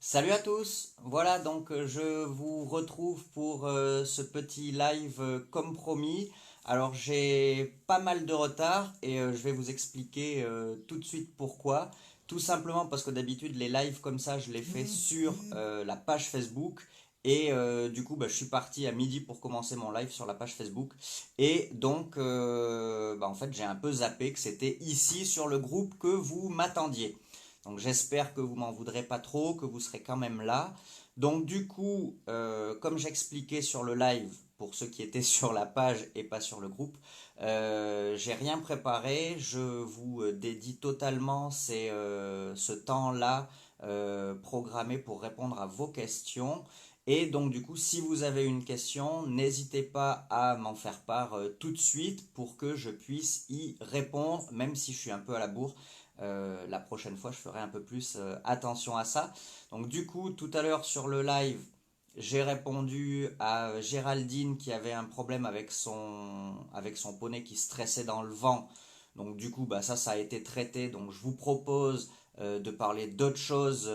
Salut à tous, voilà donc je vous retrouve pour ce petit live comme promis. Alors j'ai pas mal de retard et je vais vous expliquer tout de suite pourquoi. Tout simplement parce que d'habitude les lives comme ça je les fais sur la page Facebook et du coup je suis parti à midi pour commencer mon live sur la page Facebook et donc en fait j'ai un peu zappé que c'était ici sur le groupe que vous m'attendiez. Donc j'espère que vous m'en voudrez pas trop, que vous serez quand même là. Donc du coup, comme j'expliquais sur le live, pour ceux qui étaient sur la page et pas sur le groupe, j'ai rien préparé. Je vous dédie totalement ce temps-là programmé pour répondre à vos questions. Et donc du coup, si vous avez une question, n'hésitez pas à m'en faire part tout de suite pour que je puisse y répondre, même si je suis un peu à la bourre. La prochaine fois, je ferai un peu plus attention à ça. Donc du coup, tout à l'heure sur le live, j'ai répondu à Géraldine qui avait un problème avec son poney qui stressait dans le vent. Donc du coup, ça a été traité. Donc je vous propose de parler d'autre chose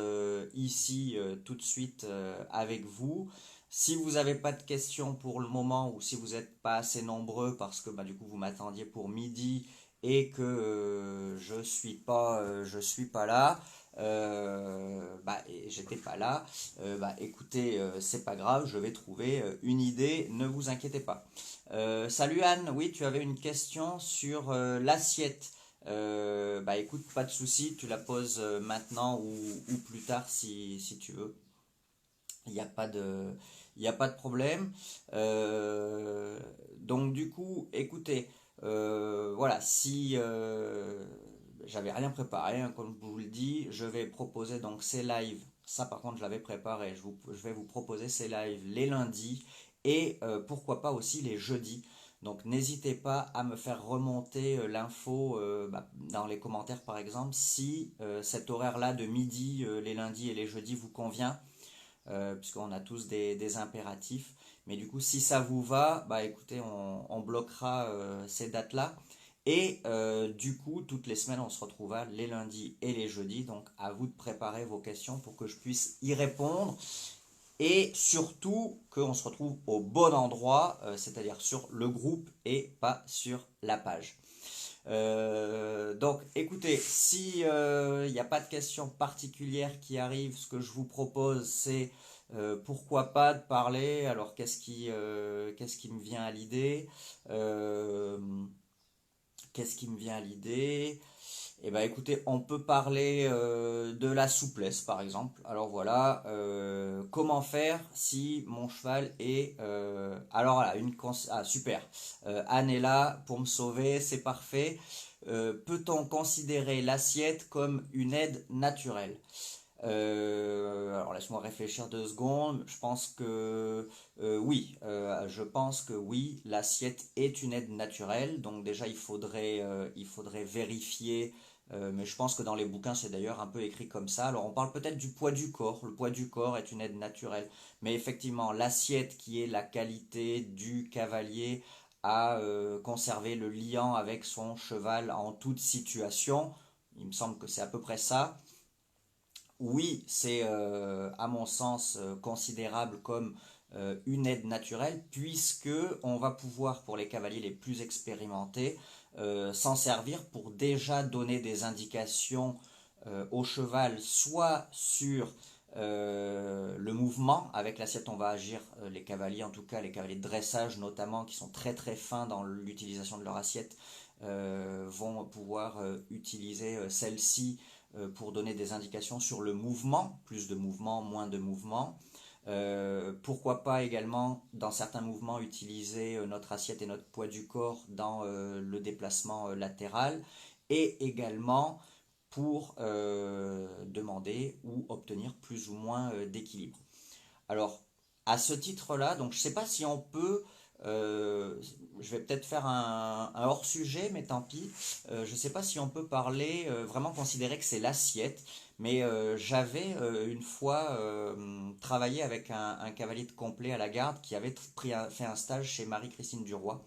ici tout de suite avec vous. Si vous n'avez pas de questions pour le moment ou si vous n'êtes pas assez nombreux parce que du coup vous m'attendiez pour midi et que je suis pas là, et j'étais pas là, écoutez, c'est pas grave, je vais trouver une idée, ne vous inquiétez pas. Salut Anne, oui, tu avais une question sur l'assiette. Écoute, pas de souci, tu la poses maintenant ou plus tard si tu veux. Il n'y a pas de, il y a pas de problème. Donc du coup, écoutez, voilà, si j'avais rien préparé, hein, comme je vous le dis, je vais proposer donc ces lives. Ça par contre, je l'avais préparé. Je vais vous proposer ces lives les lundis et pourquoi pas aussi les jeudis. Donc n'hésitez pas à me faire remonter l'info dans les commentaires par exemple si cet horaire-là de midi les lundis et les jeudis vous convient puisqu'on a tous des impératifs. Mais du coup, si ça vous va, écoutez, on bloquera ces dates-là. Et du coup, toutes les semaines, on se retrouvera les lundis et les jeudis. Donc, à vous de préparer vos questions pour que je puisse y répondre. Et surtout, qu'on se retrouve au bon endroit, c'est-à-dire sur le groupe et pas sur la page. Donc, écoutez, si il n'y a pas de questions particulières qui arrivent, ce que je vous propose, c'est pourquoi pas de parler. Alors, qu'est-ce qui me vient à l'idée? Euh, Qu'est-ce qui me vient à l'idée? Eh ben, écoutez, on peut parler de la souplesse, par exemple. Alors voilà, comment faire si mon cheval est... alors voilà, ah, super. Anne est là pour me sauver, c'est parfait. Peut-on considérer l'assiette comme une aide naturelle? Alors laisse-moi réfléchir 2 secondes. Je pense que oui, je pense que oui, l'assiette est une aide naturelle. Donc déjà, il faudrait vérifier. Mais je pense que dans les bouquins, c'est d'ailleurs un peu écrit comme ça. Alors on parle peut-être du poids du corps. Le poids du corps est une aide naturelle. Mais effectivement, l'assiette qui est la qualité du cavalier à conserver le liant avec son cheval en toute situation. Il me semble que c'est à peu près ça. Oui, c'est à mon sens considérable comme une aide naturelle puisque on va pouvoir pour les cavaliers les plus expérimentés s'en servir pour déjà donner des indications au cheval soit sur le mouvement avec l'assiette on va agir les cavaliers en tout cas les cavaliers de dressage notamment qui sont très très fins dans l'utilisation de leur assiette vont pouvoir utiliser celle-ci pour donner des indications sur le mouvement, plus de mouvement, moins de mouvement. Pourquoi pas également dans certains mouvements utiliser notre assiette et notre poids du corps dans le déplacement latéral et également pour demander ou obtenir plus ou moins d'équilibre. Alors, à ce titre-là, donc je ne sais pas si on peut, euh, je vais peut-être faire un hors-sujet, mais tant pis. Je ne sais pas si on peut parler, vraiment considérer que c'est l'assiette, mais j'avais une fois travaillé avec un cavalier de complet à la garde qui avait fait un stage chez Marie-Christine Duroy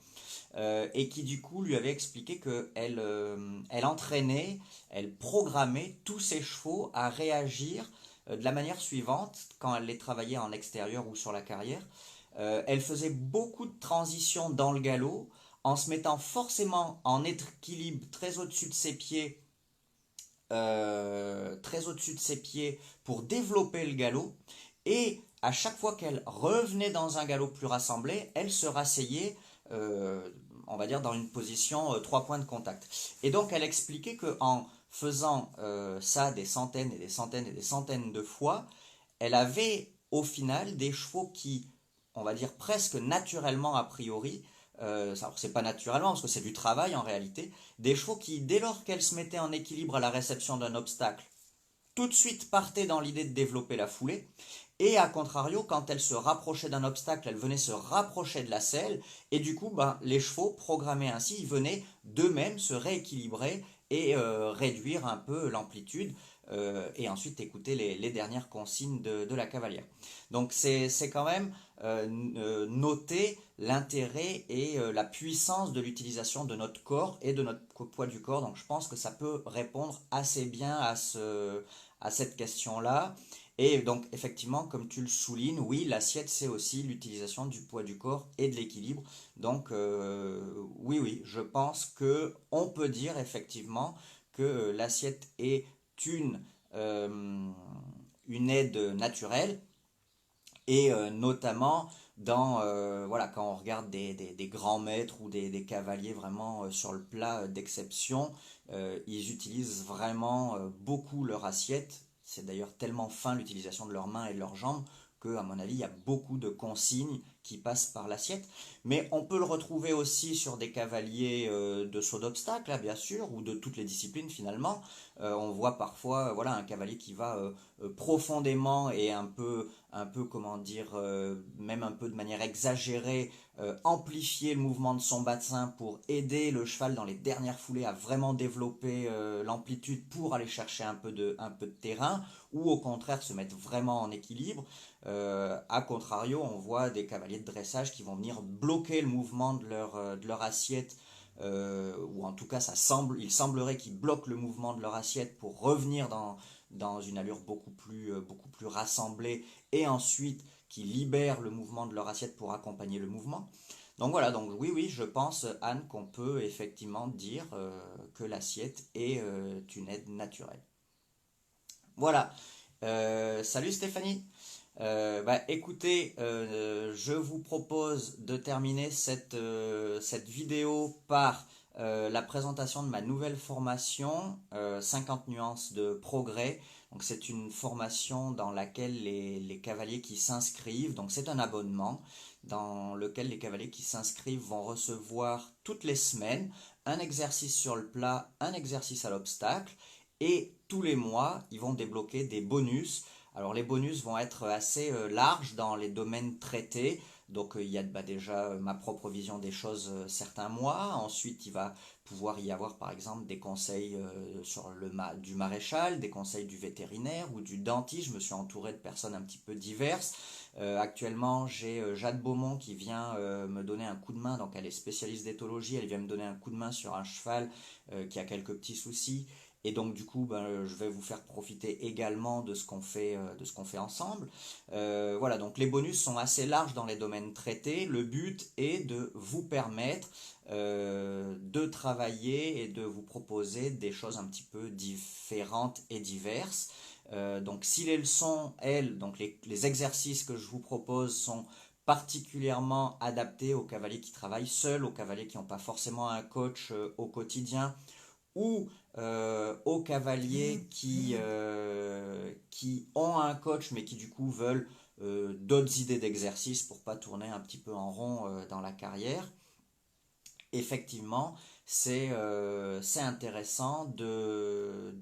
et qui du coup lui avait expliqué que elle entraînait, elle programmait tous ses chevaux à réagir de la manière suivante, quand elle les travaillait en extérieur ou sur la carrière. Elle faisait beaucoup de transitions dans le galop, en se mettant forcément en équilibre très au-dessus de ses pieds pour développer le galop. Et à chaque fois qu'elle revenait dans un galop plus rassemblé, elle se rasseyait, euh, on va dire, dans une position 3 points de contact. Et donc elle expliquait qu'en faisant ça des centaines et des centaines et des centaines de fois, elle avait au final des chevaux qui, on va dire presque naturellement a priori, alors c'est pas naturellement parce que c'est du travail en réalité, des chevaux qui, dès lors qu'elles se mettaient en équilibre à la réception d'un obstacle, tout de suite partaient dans l'idée de développer la foulée, et à contrario, quand elles se rapprochaient d'un obstacle, elles venaient se rapprocher de la selle, et du coup, ben, les chevaux, programmés ainsi, ils venaient d'eux-mêmes se rééquilibrer et réduire un peu l'amplitude, et ensuite écouter les dernières consignes de la cavalière. Donc c'est quand même noter l'intérêt et la puissance de l'utilisation de notre corps et de notre poids du corps. Donc je pense que ça peut répondre assez bien à cette question-là. Et donc, effectivement, comme tu le soulignes, oui, l'assiette, c'est aussi l'utilisation du poids du corps et de l'équilibre. Donc, oui, oui, je pense que on peut dire effectivement que l'assiette est une, euh, une aide naturelle et notamment voilà, quand on regarde des grands maîtres ou des cavaliers vraiment sur le plat d'exception, ils utilisent vraiment beaucoup leur assiette. C'est d'ailleurs tellement fin l'utilisation de leurs mains et de leurs jambes que, à mon avis, il y a beaucoup de consignes qui passent par l'assiette. Mais on peut le retrouver aussi sur des cavaliers de saut d'obstacle, là, bien sûr, ou de toutes les disciplines finalement. On voit parfois voilà, un cavalier qui va profondément et comment dire, même un peu de manière exagérée, amplifier le mouvement de son bassin pour aider le cheval dans les dernières foulées à vraiment développer l'amplitude pour aller chercher un peu de terrain, ou au contraire se mettre vraiment en équilibre. A contrario, on voit des cavaliers de dressage qui vont venir bloquer le mouvement de leur assiette, ou en tout cas il semblerait qu'ils bloquent le mouvement de leur assiette pour revenir dans une allure beaucoup plus rassemblée, et ensuite qui libèrent le mouvement de leur assiette pour accompagner le mouvement. Donc voilà, donc oui, oui, je pense, Anne, qu'on peut effectivement dire que l'assiette est une aide naturelle. Voilà. Salut Stéphanie. Bah, écoutez, je vous propose de terminer cette vidéo par la présentation de ma nouvelle formation, 50 nuances de progrès. Donc c'est une formation dans laquelle les cavaliers qui s'inscrivent, donc c'est un abonnement dans lequel les cavaliers qui s'inscrivent vont recevoir toutes les semaines un exercice sur le plat, un exercice à l'obstacle, et tous les mois, ils vont débloquer des bonus. Alors les bonus vont être assez larges dans les domaines traités. Donc il y a déjà ma propre vision des choses certains mois. Ensuite, il va pouvoir y avoir par exemple des conseils sur du maréchal, des conseils du vétérinaire ou du dentiste. Je me suis entouré de personnes un petit peu diverses. Actuellement, j'ai Jade Beaumont qui vient me donner un coup de main. Donc elle est spécialiste d'éthologie. Elle vient me donner un coup de main sur un cheval qui a quelques petits soucis. Et donc du coup, ben, je vais vous faire profiter également de ce qu'on fait ensemble. Voilà, donc les bonus sont assez larges dans les domaines traités. Le but est de vous permettre de travailler et de vous proposer des choses un petit peu différentes et diverses. Donc si les leçons, elles, donc les exercices que je vous propose sont particulièrement adaptés aux cavaliers qui travaillent seuls, aux cavaliers qui n'ont pas forcément un coach au quotidien, ou aux cavaliers qui ont un coach mais qui du coup veulent d'autres idées d'exercice pour pas tourner un petit peu en rond dans la carrière. Effectivement, c'est intéressant de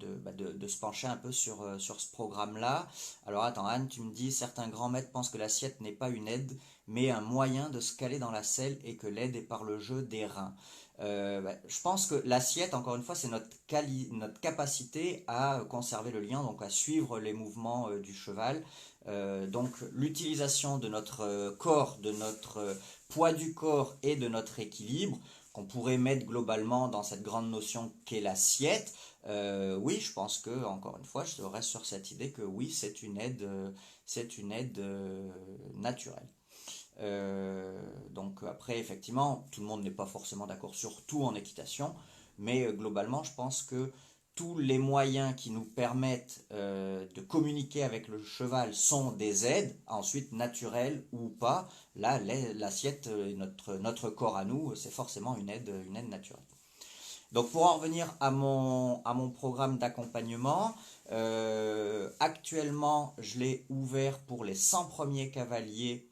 se pencher un peu sur ce programme-là. Alors attends, Anne, tu me dis, certains grands maîtres pensent que l'assiette n'est pas une aide, mais un moyen de se caler dans la selle, et que l'aide est par le jeu des reins. Je pense que l'assiette, encore une fois, c'est notre capacité à conserver le lien, donc à suivre les mouvements du cheval. Donc l'utilisation de notre corps, de notre poids du corps et de notre équilibre qu'on pourrait mettre globalement dans cette grande notion qu'est l'assiette, oui, je pense que, encore une fois, je reste sur cette idée que oui, c'est une aide naturelle. Donc après, effectivement, tout le monde n'est pas forcément d'accord sur tout en équitation, mais globalement, je pense que tous les moyens qui nous permettent de communiquer avec le cheval sont des aides, ensuite naturelles ou pas. Là, l'assiette, notre corps à nous, c'est forcément une aide naturelle. Donc pour en revenir à mon programme d'accompagnement, actuellement, je l'ai ouvert pour les 100 premiers cavaliers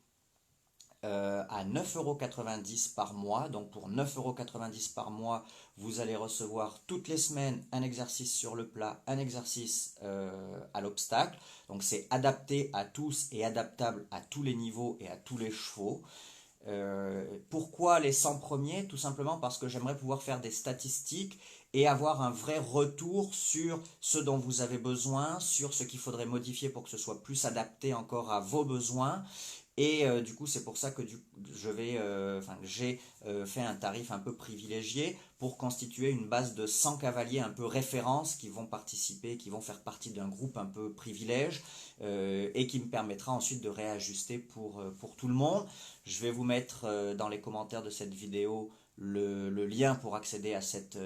à 9,90 € par mois. Donc pour 9,90 € par mois, vous allez recevoir toutes les semaines un exercice sur le plat, un exercice à l'obstacle. Donc c'est adapté à tous et adaptable à tous les niveaux et à tous les chevaux. Pourquoi les 100 premiers? Tout simplement parce que j'aimerais pouvoir faire des statistiques et avoir un vrai retour sur ce dont vous avez besoin, sur ce qu'il faudrait modifier pour que ce soit plus adapté encore à vos besoins. Et du coup, c'est pour ça que j'ai fait un tarif un peu privilégié pour constituer une base de 100 cavaliers un peu références qui vont participer, qui vont faire partie d'un groupe un peu privilège et qui me permettra ensuite de réajuster pour tout le monde. Je vais vous mettre dans les commentaires de cette vidéo le lien pour accéder à cette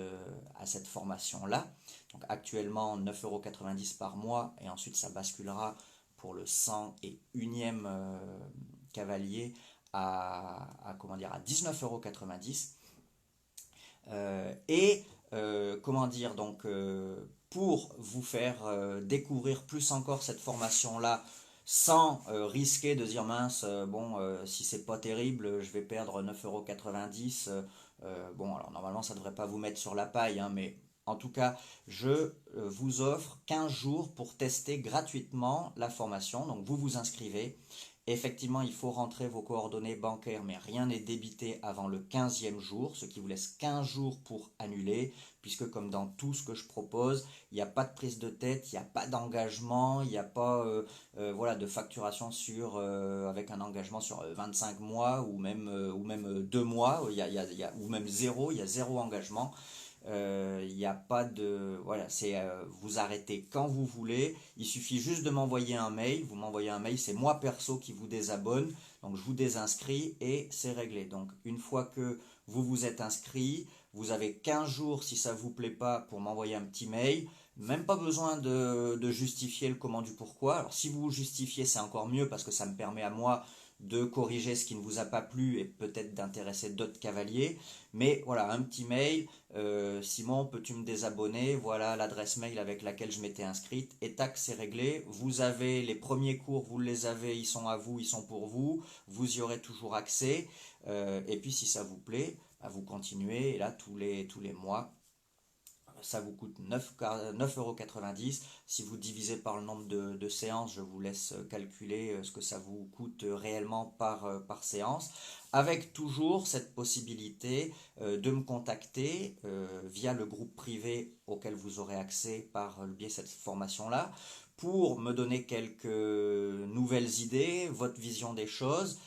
formation-là. Donc actuellement 9,90 € par mois et ensuite ça basculera pour le 101e cavalier comment dire, à 19,90 €. Comment dire, donc pour vous faire découvrir plus encore cette formation-là, sans risquer de dire mince, bon, si c'est pas terrible, je vais perdre 9,90 €. Bon, alors normalement, ça devrait pas vous mettre sur la paille, hein, mais en tout cas, je vous offre 15 jours pour tester gratuitement la formation. Donc, vous vous inscrivez. Effectivement, il faut rentrer vos coordonnées bancaires, mais rien n'est débité avant le 15e jour, ce qui vous laisse 15 jours pour annuler, puisque comme dans tout ce que je propose, il n'y a pas de prise de tête, il n'y a pas d'engagement, il n'y a pas voilà, de facturation avec un engagement sur 25 mois ou même 2 mois, ou même zéro, il y a zéro engagement. Il n'y a pas de... Voilà, c'est vous arrêtez quand vous voulez. Il suffit juste de m'envoyer un mail. Vous m'envoyez un mail, c'est moi perso qui vous désabonne. Donc je vous désinscris et c'est réglé. Donc une fois que vous vous êtes inscrit, vous avez 15 jours si ça ne vous plaît pas pour m'envoyer un petit mail. Même pas besoin de justifier le comment du pourquoi. Alors si vous justifiez, c'est encore mieux parce que ça me permet à moi de corriger ce qui ne vous a pas plu et peut-être d'intéresser d'autres cavaliers. Mais voilà, un petit mail, Simon, peux-tu me désabonner? Voilà l'adresse mail avec laquelle je m'étais inscrite. Et tac, c'est réglé. Vous avez les premiers cours, vous les avez, ils sont à vous, ils sont pour vous. Vous y aurez toujours accès. Et puis si ça vous plaît, bah, vous continuez. Et là, tous les mois, ça vous coûte 9,90 €. Si vous divisez par le nombre de séances, je vous laisse calculer ce que ça vous coûte réellement par séance, avec toujours cette possibilité de me contacter via le groupe privé auquel vous aurez accès par le biais de cette formation-là, pour me donner quelques nouvelles idées, votre vision des choses,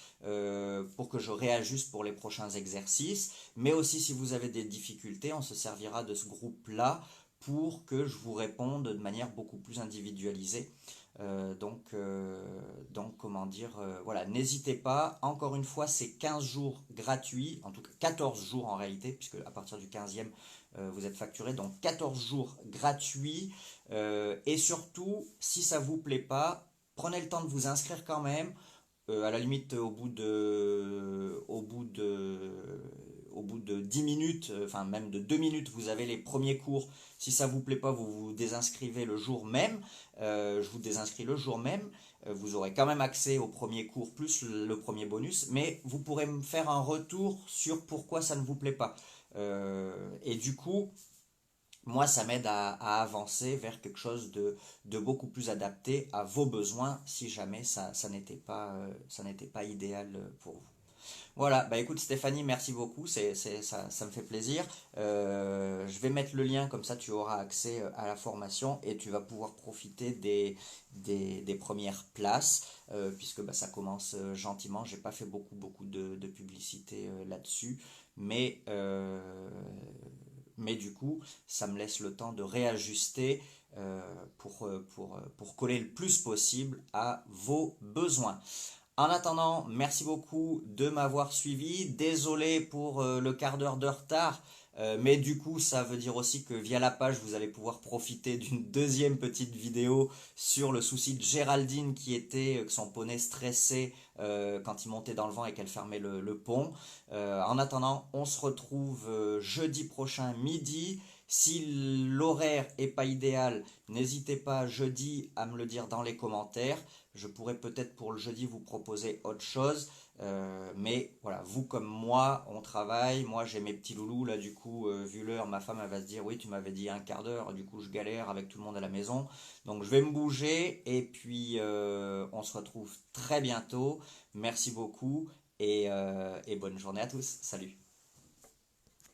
pour que je réajuste pour les prochains exercices. Mais aussi, si vous avez des difficultés, on se servira de ce groupe-là pour que je vous réponde de manière beaucoup plus individualisée. Comment dire, voilà, n'hésitez pas. Encore une fois, c'est 15 jours gratuits, en tout cas 14 jours en réalité, puisque à partir du 15e, vous êtes facturé. Donc 14 jours gratuits. Et surtout, si ça ne vous plaît pas, prenez le temps de vous inscrire quand même. À la limite, au bout de 10 minutes, enfin même de 2 minutes, vous avez les premiers cours. Si ça vous plaît pas, vous vous désinscrivez le jour même. Je vous désinscris le jour même. Vous aurez quand même accès au premier cours plus le premier bonus, mais vous pourrez me faire un retour sur pourquoi ça ne vous plaît pas. Et du coup, moi, ça m'aide à avancer vers quelque chose de beaucoup plus adapté à vos besoins si jamais ça n'était pas idéal pour vous. Voilà, bah écoute Stéphanie, merci beaucoup, ça me fait plaisir. Je vais mettre le lien, comme ça tu auras accès à la formation et tu vas pouvoir profiter des premières places, puisque bah, ça commence gentiment. J'ai pas fait beaucoup de publicité là-dessus, mais du coup, ça me laisse le temps de réajuster pour coller le plus possible à vos besoins. En attendant, merci beaucoup de m'avoir suivi. Désolé pour le quart d'heure de retard, mais du coup, ça veut dire aussi que via la page, vous allez pouvoir profiter d'une deuxième petite vidéo sur le souci de Géraldine qui était que son poney stressait quand il montait dans le vent et qu'elle fermait le pont. En attendant, on se retrouve jeudi prochain midi. Si l'horaire est pas idéal, n'hésitez pas jeudi à me le dire dans les commentaires. Je pourrais peut-être pour le jeudi vous proposer autre chose. Mais voilà, vous comme moi, on travaille. Moi, j'ai mes petits loulous. Là, du coup, vu l'heure, ma femme, elle va se dire, oui, tu m'avais dit un quart d'heure. Du coup, je galère avec tout le monde à la maison. Donc, je vais me bouger. Et puis, on se retrouve très bientôt. Merci beaucoup. Et bonne journée à tous. Salut.